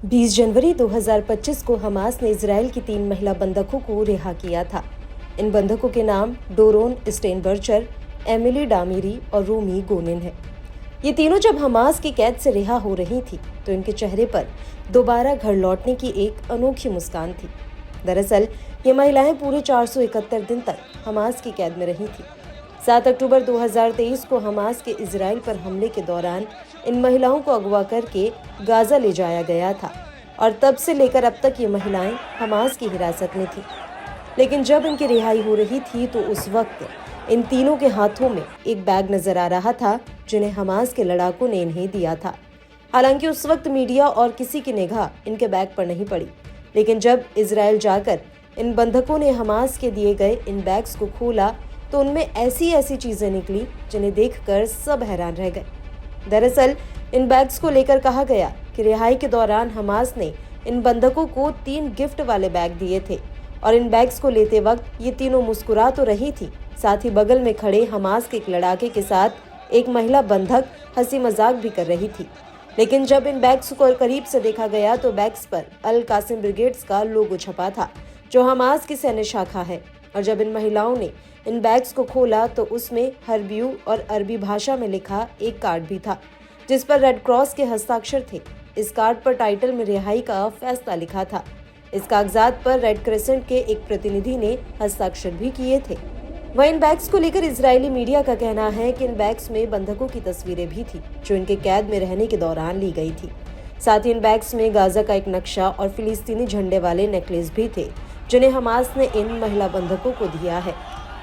20 जनवरी 2025 को हमास ने इजराइल की 3 महिला बंधकों को रिहा किया था। इन बंधकों के नाम डोरोन स्टेनबर्चर, एमिली डामिरी और रूमी गोनिन है। ये तीनों जब हमास की कैद से रिहा हो रही थी तो इनके चेहरे पर दोबारा घर लौटने की एक अनोखी मुस्कान थी। दरअसल ये महिलाएं पूरे 471 दिन तक हमास की कैद में रही थी। 7 अक्टूबर 2023 को हमास के इजराइल पर हमले के दौरान इन महिलाओं को अगवा करके गाजा ले जाया गया था और तब से लेकर अब तक ये महिलाएं हमास की हिरासत में थी। लेकिन जब इनकी रिहाई हो रही थी तो उस वक्त इन तीनों के हाथों में एक बैग नजर आ रहा था जिन्हें हमास के लड़ाकों ने इन्हें दिया था। हालांकि उस वक्त मीडिया और किसी की निगाह इनके बैग पर नहीं पड़ी, लेकिन जब इजराइल जाकर इन बंधकों ने हमास के दिए गए इन बैग्स को खोला तो उनमें ऐसी चीजें निकली जिन्हें देखकर सब हैरान रह गए। दरअसल इन बैग्स को लेकर कहा गया कि रिहाई के दौरान हमास ने इन बंधकों को 3 गिफ्ट वाले बैग दिए थे और इन बैग्स को लेते वक्त ये तीनों मुस्कुरा तो रही थी, साथ ही बगल में खड़े हमास के एक लड़ाके के साथ एक महिला बंधक हंसी मजाक भी कर रही थी। लेकिन जब इन बैग्स को करीब से देखा गया तो बैग्स पर अल कासिम ब्रिगेड्स का लोगो छपा था, जो हमास की सैन्य शाखा है। और जब इन महिलाओं ने इन बैग्स को खोला तो उसमें हर्बियू और अरबी भाषा में लिखा एक कार्ड भी था, जिस पर रेड क्रॉस के हस्ताक्षर थे। इस कार्ड पर टाइटल में रिहाई का फैसला लिखा था। इस कागजात पर रेड क्रिसेंट के एक प्रतिनिधि ने हस्ताक्षर भी किए थे। वहीं इन बैग्स को लेकर इजरायली मीडिया का कहना है कि इन बैग्स में बंधकों की तस्वीरें भी थी जो इनके कैद में रहने के दौरान ली गई थी। साथ ही इन बैग्स में गाजा का एक नक्शा और फिलिस्तीनी झंडे वाले नेकलेस भी थे जिन्हें हमास ने इन महिला बंधकों को दिया है।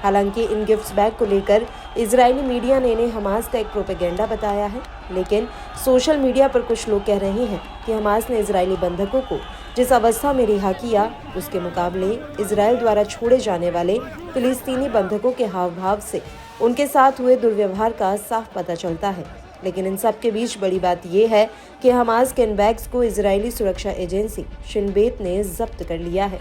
हालांकि इन गिफ्ट्स बैग को लेकर इजरायली मीडिया ने इन्हें हमास का एक प्रोपेगेंडा बताया है, लेकिन सोशल मीडिया पर कुछ लोग कह रहे हैं कि हमास ने इजरायली बंधकों को जिस अवस्था में रिहा किया उसके मुकाबले इजराइल द्वारा छोड़े जाने वाले फिलिस्तीनी बंधकों के हाव भाव से उनके साथ हुए दुर्व्यवहार का साफ पता चलता है। लेकिन इन सब के बीच बड़ी बात यह है कि हमास के इन बैग्स को इजरायली सुरक्षा एजेंसी शिन बेत ने जब्त कर लिया है।